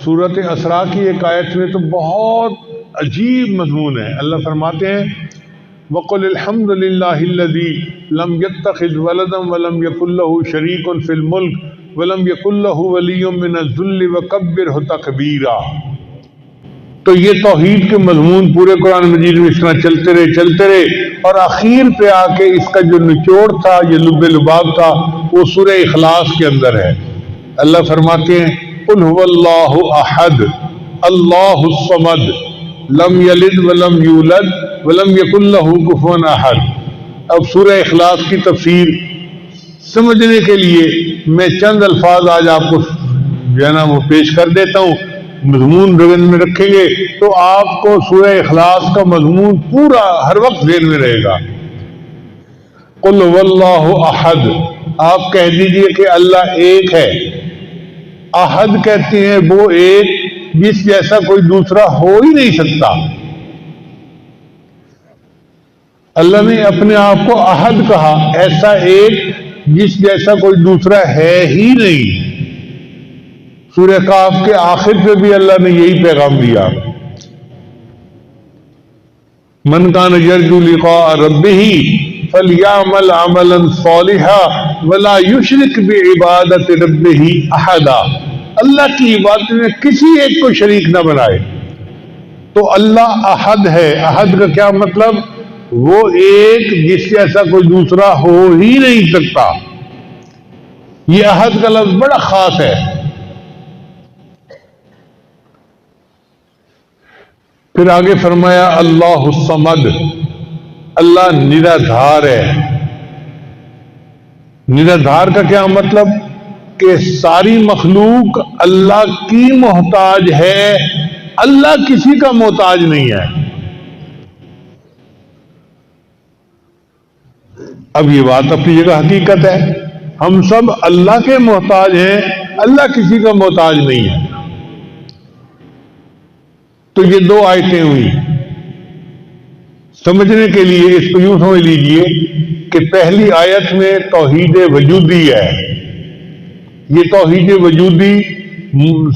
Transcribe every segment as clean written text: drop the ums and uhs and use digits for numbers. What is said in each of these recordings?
سورۃ اسراء کی ایک آیت میں تو بہت عجیب مضمون ہے. اللہ فرماتے ہیں وَقُلِ الْحَمْدُ لِلَّهِ الَّذِي لَمْ يَتَّخِذْ وَلَدًا وَلَمْ يَكُنْ لَهُ شَرِيكٌ فِي الْمُلْكِ وَلَمْ يَكُنْ لَهُ وَلِيٌّ مِّنَ الذُّلِّ وَكَبِّرْهُ تَكْبِيرًا. تو یہ توحید کے مضمون پورے قرآن مجید میں اس طرح چلتے رہے اور آخر پہ آ کے اس کا جو نچوڑ تھا، یہ لب لباب تھا، وہ سورہ اخلاص کے اندر ہے. اللہ فرماتے ہیں قُلْ هُوَ اللَّهُ أَحَدٌ اللَّهُ الصَّمَدُ لَمْ يَلِدْ وَلَمْ يُولَدْ وَلَمْ يَكُنْ لَهُ كُفُوًا أَحَدٌ. اب سورہ اخلاص کی تفسیر سمجھنے کے لیے میں چند الفاظ آج آپ کو جو ہے نا وہ پیش کر دیتا ہوں. مضمون ذہن میں رکھیں گے تو آپ کو سورہ اخلاص کا مضمون پورا ہر وقت ذہن میں رہے گا. قُلْ هُوَ اللَّهُ أَحَدٌ، آپ کہہ دیجئے کہ اللہ ایک ہے. احد کہتے ہیں وہ ایک جس جیسا کوئی دوسرا ہو ہی نہیں سکتا. اللہ نے اپنے آپ کو احد کہا، ایسا ایک جس جیسا کوئی دوسرا ہے ہی نہیں. سورہ کہف کے آخر پہ بھی اللہ نے یہی پیغام دیا. من کان یرجو لقاء ربہ فلیعمل عملا صالحا ولا یشرک بعبادۃ ربہ احدا. اللہ کی عبادت میں کسی ایک کو شریک نہ بنائے. تو اللہ احد ہے. احد کا کیا مطلب؟ وہ ایک جس جیسا کوئی دوسرا ہو ہی نہیں سکتا. یہ احد کا لفظ بڑا خاص ہے. پھر آگے فرمایا اللہ الصمد، اللہ نرادھار ہے. نرادھار کا کیا مطلب؟ کہ ساری مخلوق اللہ کی محتاج ہے، اللہ کسی کا محتاج نہیں ہے. اب یہ بات اپنی جگہ حقیقت ہے، ہم سب اللہ کے محتاج ہیں، اللہ کسی کا محتاج نہیں ہے. تو یہ دو آیتیں ہوئی. سمجھنے کے لیے اس کو یوں سمجھ لیجئے کہ پہلی آیت میں توحید وجودی ہے. یہ توحید وجودی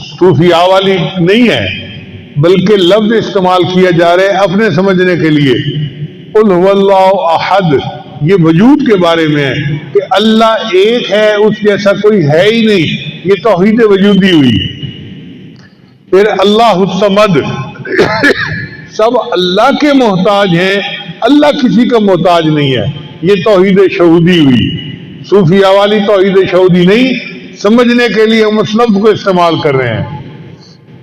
صوفیاء والی نہیں ہے، بلکہ لفظ استعمال کیا جا رہا ہے اپنے سمجھنے کے لیے. قُلْ هُوَ اللَّهُ أَحَدٌ، یہ وجود کے بارے میں ہے کہ اللہ ایک ہے، اس جیسا کوئی ہے ہی نہیں. یہ توحید وجودی ہوئی. پھر اللہ الصمد، سب اللہ کے محتاج ہیں، اللہ کسی کا محتاج نہیں ہے. یہ توحید شہودی ہوئی. صوفیاء والی توحید شہودی نہیں. سمجھنے کے لیے ہم اس لفظ کو استعمال کر رہے ہیں.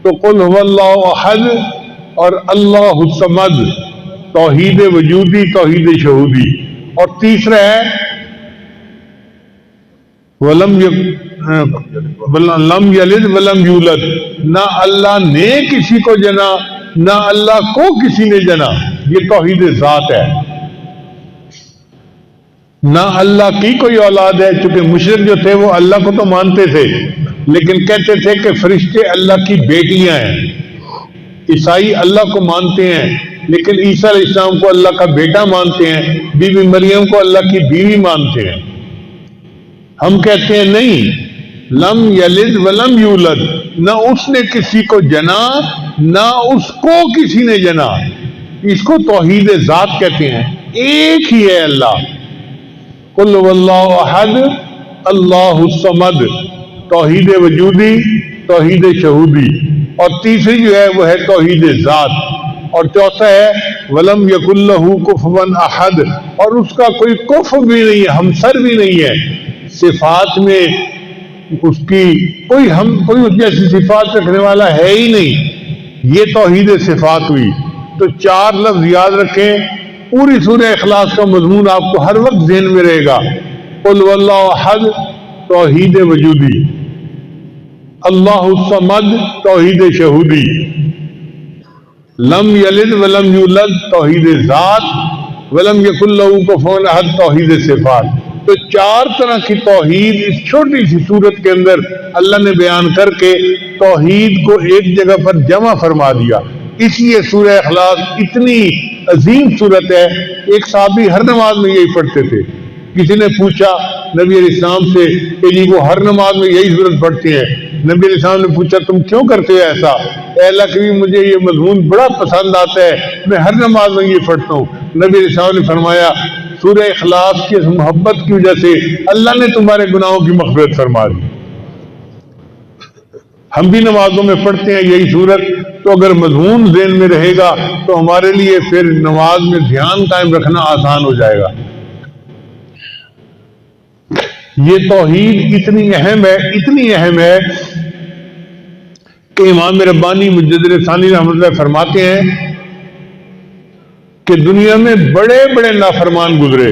تو قل هو اللہ احد اور اللہ الصمد، توحید وجودی، توحید شہودی. اور تیسرا ہے لم یلد ولم یولد، نہ اللہ نے کسی کو جنا نہ اللہ کو کسی نے جنا. یہ توحید ذات ہے. نہ اللہ کی کوئی اولاد ہے، چونکہ مشرک جو تھے وہ اللہ کو تو مانتے تھے لیکن کہتے تھے کہ فرشتے اللہ کی بیٹیاں ہیں. عیسائی اللہ کو مانتے ہیں لیکن عیسیٰ علیہ السلام کو اللہ کا بیٹا مانتے ہیں، بی بی مریم کو اللہ کی بیوی مانتے ہیں. ہم کہتے ہیں نہیں، لم یلد ولم یولد، نہ اس نے کسی کو جنا نہ اس کو کسی نے جنا. اس کو توحید ذات کہتے ہیں. ایک ہی ہے اللہ. قل هو اللہ احد اللہ الصمد، توحید وجودی، توحید شہودی. اور تیسری جو ہے وہ ہے توحید ذات. اور چوتھا ہے ولم یکن لہ کفوا احد، اور اس کا کوئی کفو بھی نہیں ہے، ہمسر بھی نہیں ہے. صفات میں اس کی کوئی اس جیسی صفات رکھنے والا ہے ہی نہیں. یہ توحید صفات ہوئی. تو چار لفظ یاد رکھیں. پوری سورہ اخلاص کا مضمون آپ کو ہر وقت ذہن میں رہے گا. قل هو اللہ احد، توحید وجودی. اللہ الصمد، توحید شہودی. لم یلد ولم یولد، توحید ذات. ولم یکن لہ کفوا احد، توحید صفات. تو چار طرح کی توحید اس چھوٹی سی صورت کے اندر اللہ نے بیان کر کے توحید کو ایک جگہ پر جمع فرما دیا. اس لیے سورہ اخلاص اتنی عظیم صورت ہے. ایک صحابی ہر نماز میں یہی پڑھتے تھے کسی نے پوچھا نبی علیہ السلام سے کہ جی وہ ہر نماز میں یہی صورت پڑھتے ہیں. نبی علیہ السلام نے پوچھا تم کیوں کرتے ہو ایسا؟ اے اللہ کے نبی مجھے یہ مضمون بڑا پسند آتا ہے، میں ہر نماز میں یہ پڑھتا ہوں. نبی علیہ السلام نے فرمایا سورہ اخلاص کی اس محبت کی وجہ سے اللہ نے تمہارے گناہوں کی مغفرت فرما دی. ہم بھی نمازوں میں پڑھتے ہیں یہی صورت، تو اگر مضمون ذہن میں رہے گا تو ہمارے لیے پھر نماز میں دھیان قائم رکھنا آسان ہو جائے گا. یہ توحید اتنی اہم ہے کہ امام ربانی مجدد ثانی رحمۃ اللہ فرماتے ہیں کہ دنیا میں بڑے بڑے نافرمان گزرے،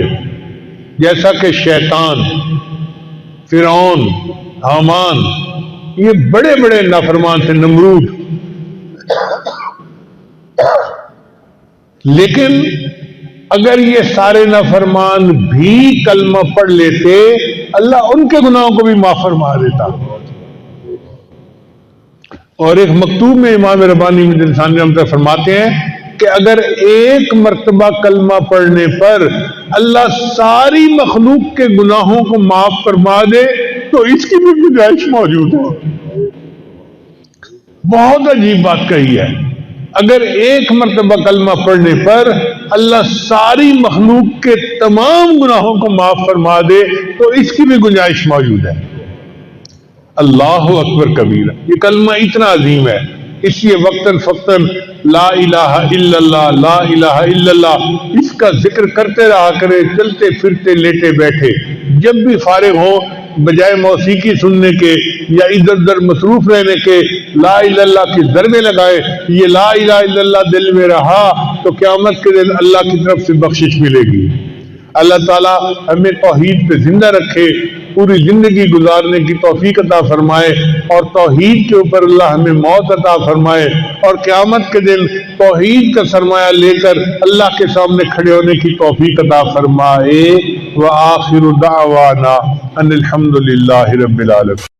جیسا کہ شیطان، فرعون، حامان، یہ بڑے بڑے نافرمان تھے، نمرود. لیکن اگر یہ سارے نافرمان بھی کلمہ پڑھ لیتے اللہ ان کے گناہوں کو بھی معاف فرما دیتا. اور ایک مکتوب میں امام ربانی مجدد ثانی رحمۃ اللہ فرماتے ہیں کہ اگر ایک مرتبہ کلمہ پڑھنے پر اللہ ساری مخلوق کے گناہوں کو معاف فرما دے تو اس کی بھی گنجائش موجود ہے. بہت عجیب بات کہی ہے. اگر ایک مرتبہ کلمہ پڑھنے پر اللہ ساری مخلوق کے تمام گناہوں کو معاف فرما دے تو اس کی بھی گنجائش موجود ہے. اللہ اکبر کبیرہ، یہ کلمہ اتنا عظیم ہے، اس لیے وقتاً فوقتاً لا الہ الا اللہ، لا الہ الا اللہ اس کا ذکر کرتے رہا کرے، چلتے پھرتے لیٹے بیٹھے، جب بھی فارغ ہو بجائے موسیقی سننے کے یا ادھر ادھر مصروف رہنے کے لا الہ الا اللہ کی ضربیں لگائے. یہ لا الہ الا اللہ دل میں رہا تو قیامت کے دن اللہ کی طرف سے بخشش ملے گی. اللہ تعالیٰ ہمیں توحید پہ زندہ رکھے، پوری زندگی گزارنے کی توفیق عطا فرمائے، اور توحید کے اوپر اللہ ہمیں موت عطا فرمائے، اور قیامت کے دن توحید کا سرمایہ لے کر اللہ کے سامنے کھڑے ہونے کی توفیق عطا فرمائے. وآخر دعوانا ان الحمد للہ رب العالمین.